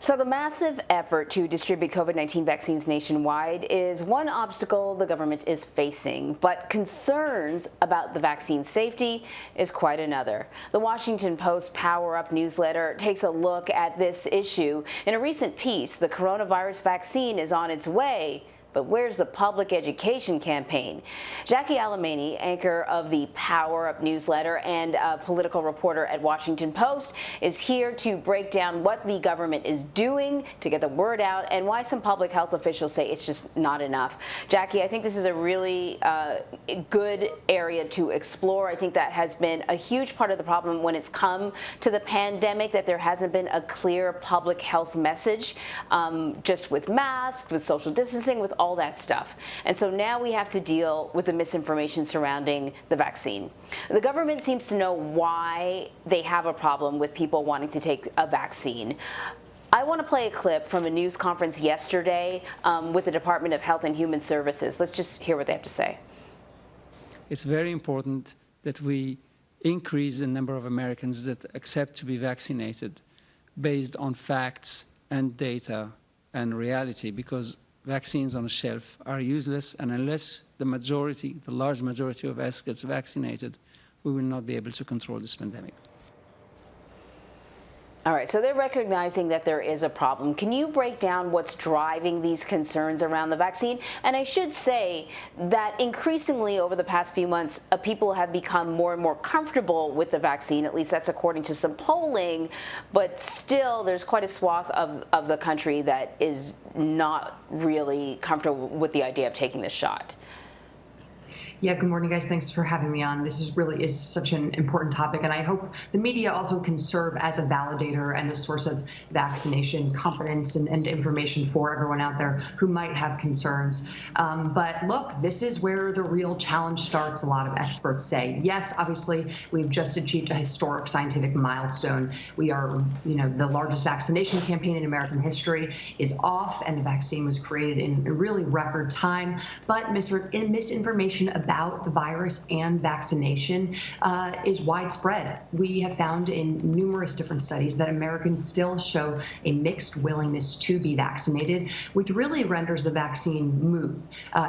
So the massive effort to distribute COVID-19 vaccines nationwide is one obstacle the government is facing, but concerns about the vaccine safety is quite another. The Washington Post Power Up newsletter takes a look at this issue. In a recent piece, the coronavirus vaccine is on its way, but where's the public education campaign? Jacqueline Alemany, anchor of the Power Up newsletter and a political reporter at Washington Post, is here to break down what the government is doing to get the word out and why some public health officials say it's just not enough. Jackie, I think this is a really good area to explore. I think that has been a huge part of the problem when it's come to the pandemic, that there hasn't been a clear public health message, just with masks, with social distancing, with all that stuff. And so now we have to deal with the misinformation surrounding the vaccine. The government seems to know why they have a problem with people wanting to take a vaccine. I want to play a clip from a news conference yesterday with the Department of Health and Human Services. Let's just hear what they have to say. It's very important that we increase the number of Americans that accept to be vaccinated based on facts and data and reality, because vaccines on a shelf are useless, and unless the large majority of us gets vaccinated, we will not be able to control this pandemic. All right, so they're recognizing that there is a problem. Can you break down what's driving these concerns around the vaccine? And I should say that increasingly over the past few months, people have become more and more comfortable with the vaccine. At least that's according to some polling. But still, there's quite a swath of the country that is not really comfortable with the idea of taking this shot. Yeah, good morning, guys. Thanks for having me on. This is such an important topic, and I hope the media also can serve as a validator and a source of vaccination confidence and information for everyone out there who might have concerns. But look, this is where the real challenge starts, a lot of experts say. Yes, obviously, we've just achieved a historic scientific milestone. We are, the largest vaccination campaign in American history is off, and the vaccine was created in a really record time. But misinformation about the virus and vaccination is widespread. We have found in numerous different studies that Americans still show a mixed willingness to be vaccinated, which really renders the vaccine moot.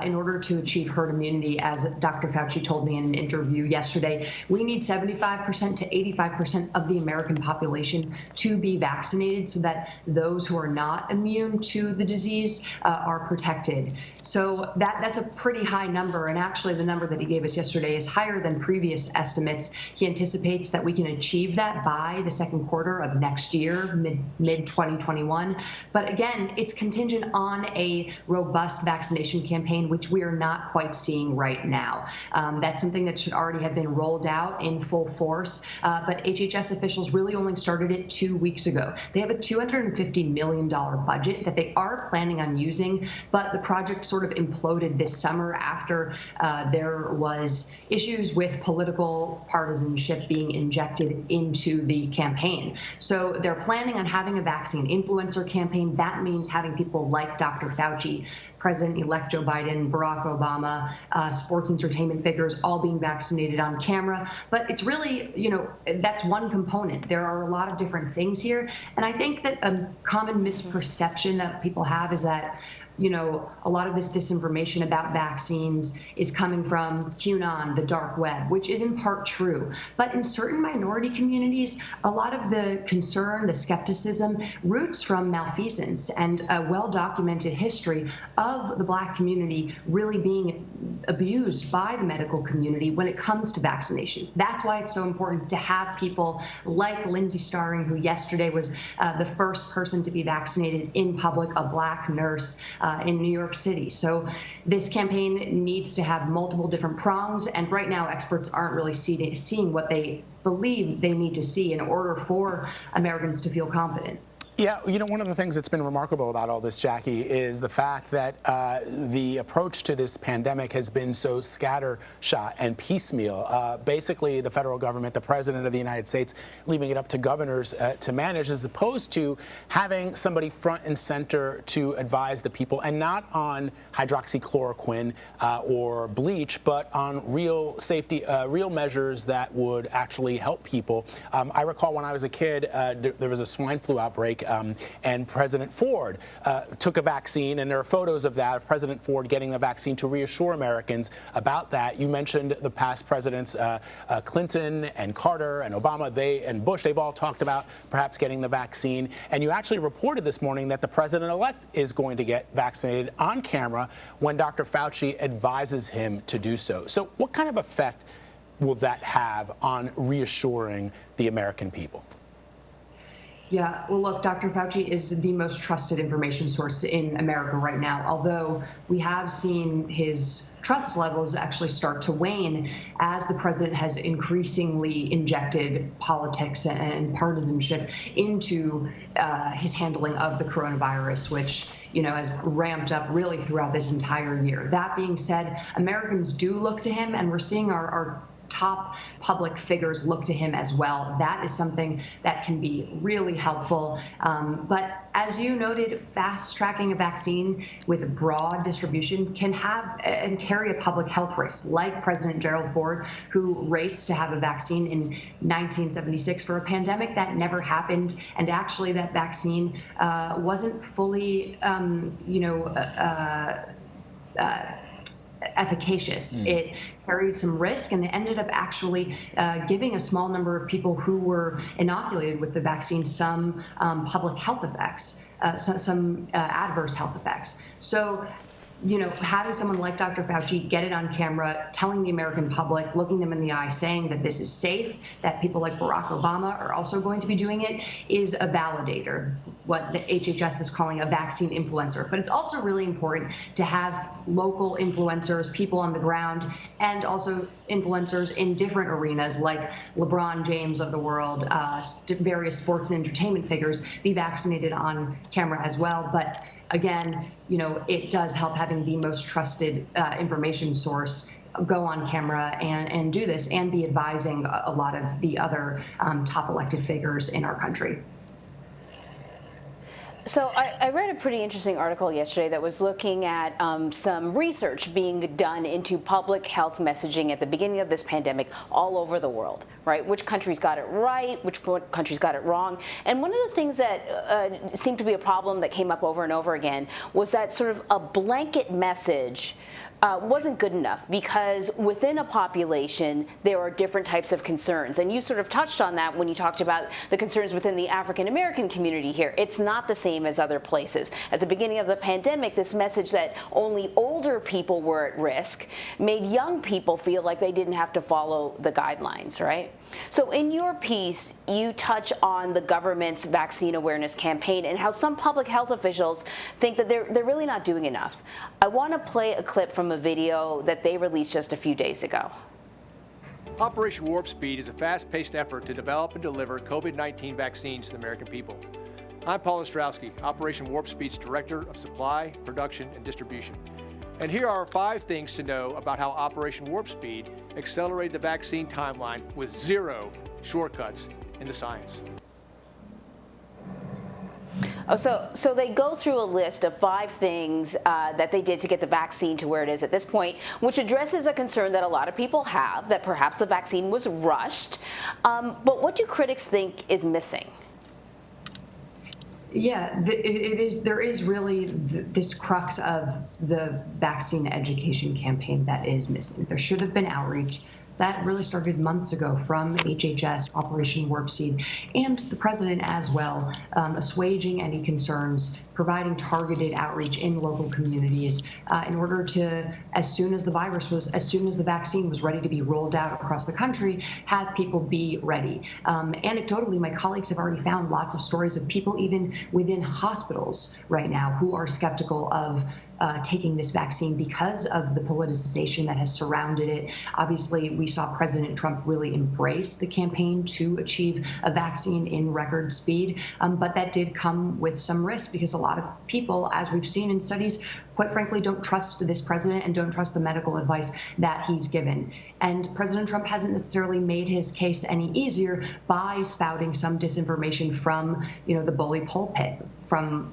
In order to achieve herd immunity, as Dr. Fauci told me in an interview yesterday, we need 75% to 85% of the American population to be vaccinated so that those who are not immune to the disease are protected. So that's a pretty high number, and actually the number that he gave us yesterday is higher than previous estimates. He anticipates that we can achieve that by the second quarter of next year, mid 2021. But again, it's contingent on a robust vaccination campaign, which we are not quite seeing right now. That's something that should already have been rolled out in full force, but HHS officials really only started it 2 weeks ago. They have a $250 million budget that they are planning on using, but the project sort of imploded this summer after there was issues with political partisanship being injected into the campaign. So they're planning on having a vaccine influencer campaign. That means having people like Dr. Fauci, President-elect Joe Biden, Barack Obama, sports entertainment figures all being vaccinated on camera. But it's really, that's one component. There are a lot of different things here. And I think that a common misperception that people have is that a lot of this disinformation about vaccines is coming from QAnon, the dark web, which is in part true. But in certain minority communities, a lot of the concern, the skepticism roots from malfeasance and a well-documented history of the Black community really being abused by the medical community when it comes to vaccinations. That's why it's so important to have people like Lindsay Starring, who yesterday was the first person to be vaccinated in public, a Black nurse in New York City. So this campaign needs to have multiple different prongs, and right now experts aren't really seeing what they believe they need to see in order for Americans to feel confident. Yeah, one of the things that's been remarkable about all this, Jackie, is the fact that the approach to this pandemic has been so scattershot and piecemeal. Basically, the federal government, the president of the United States, leaving it up to governors to manage, as opposed to having somebody front and center to advise the people, and not on hydroxychloroquine or bleach, but on real safety, real measures that would actually help people. I recall when I was a kid, there was a swine flu outbreak and President Ford took a vaccine, and there are photos of that, of President Ford getting the vaccine to reassure Americans about that. You mentioned the past presidents, Clinton and Carter and Obama, and Bush, they've all talked about perhaps getting the vaccine. And you actually reported this morning that the president-elect is going to get vaccinated on camera when Dr. Fauci advises him to do so. So what kind of effect will that have on reassuring the American people? Yeah, well, look, Dr. Fauci is the most trusted information source in America right now, although we have seen his trust levels actually start to wane as the president has increasingly injected politics and partisanship into his handling of the coronavirus, which has ramped up really throughout this entire year. That being said, Americans do look to him, and we're seeing our top public figures look to him as well. That is something that can be really helpful. But as you noted, fast tracking a vaccine with broad distribution can have and carry a public health risk, like President Gerald Ford, who raced to have a vaccine in 1976 for a pandemic that never happened. And actually that vaccine wasn't fully, efficacious. It carried some risk, and it ended up actually giving a small number of people who were inoculated with the vaccine some public health effects, some adverse health effects. So, having someone like Dr. Fauci get it on camera, telling the American public, looking them in the eye, saying that this is safe, that people like Barack Obama are also going to be doing it, is a validator, what the HHS is calling a vaccine influencer. But it's also really important to have local influencers, people on the ground, and also influencers in different arenas like LeBron James of the world, various sports and entertainment figures be vaccinated on camera as well. But again, it does help having the most trusted information source go on camera and do this and be advising a lot of the other top elected figures in our country. So I read a pretty interesting article yesterday that was looking at some research being done into public health messaging at the beginning of this pandemic all over the world, right? Which countries got it right, which countries got it wrong. And one of the things that seemed to be a problem that came up over and over again was that sort of a blanket message wasn't good enough, because within a population there are different types of concerns, and you sort of touched on that when you talked about the concerns within the African American community here. It's not the same as other places. At the beginning of the pandemic, this message that only older people were at risk made young people feel like they didn't have to follow the guidelines, right? So in your piece, you touch on the government's vaccine awareness campaign and how some public health officials think that they're really not doing enough. I want to play a clip from a video that they released just a few days ago. Operation Warp Speed is a fast-paced effort to develop and deliver COVID-19 vaccines to the American people. I'm Paul Ostrowski, Operation Warp Speed's Director of Supply, Production, and Distribution. And here are 5 things to know about how Operation Warp Speed accelerated the vaccine timeline with 0 shortcuts in the science. Oh, so they go through a list of 5 things that they did to get the vaccine to where it is at this point, which addresses a concern that a lot of people have, that perhaps the vaccine was rushed. But what do critics think is missing? Yeah, there is really this crux of the vaccine education campaign that is missing. There should have been outreach. That really started months ago from HHS, Operation Warp Speed, and the president as well, assuaging any concerns, providing targeted outreach in local communities in order to, as soon as the vaccine was ready to be rolled out across the country, have people be ready. Anecdotally, my colleagues have already found lots of stories of people even within hospitals right now who are skeptical of taking this vaccine because of the politicization that has surrounded it. Obviously, we saw President Trump really embrace the campaign to achieve a vaccine in record speed, but that did come with some risk because a lot of people, as we've seen in studies, quite frankly, don't trust this president and don't trust the medical advice that he's given. And President Trump hasn't necessarily made his case any easier by spouting some disinformation from, the bully pulpit, from,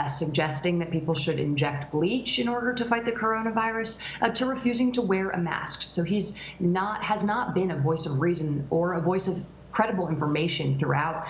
suggesting that people should inject bleach in order to fight the coronavirus, to refusing to wear a mask. So has not been a voice of reason or a voice of credible information throughout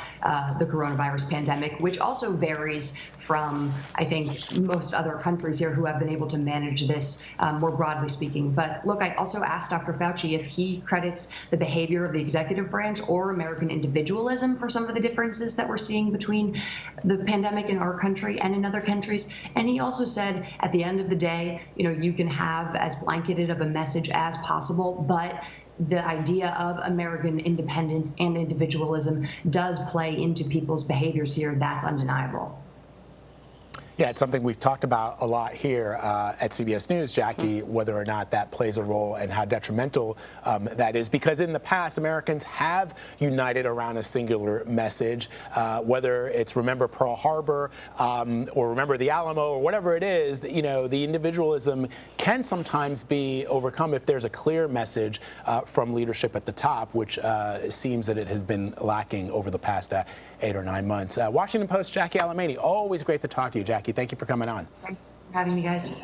the coronavirus pandemic, which also varies from, I think, most other countries here who have been able to manage this more broadly speaking. But look, I also asked Dr. Fauci if he credits the behavior of the executive branch or American individualism for some of the differences that we're seeing between the pandemic in our country and in other countries. And he also said, at the end of the day, you can have as blanketed of a message as possible, but the idea of American independence and individualism does play into people's behaviors here. That's undeniable. Yeah, it's something we've talked about a lot here at CBS News, Jackie, whether or not that plays a role and how detrimental that is. Because in the past, Americans have united around a singular message, whether it's remember Pearl Harbor or remember the Alamo or whatever it is, the individualism can sometimes be overcome if there's a clear message from leadership at the top, which seems that it has been lacking over the past 8 or 9 months. Washington Post, Jackie Alemany, always great to talk to you, Jackie. Thank you for coming on. Thanks for having me, guys.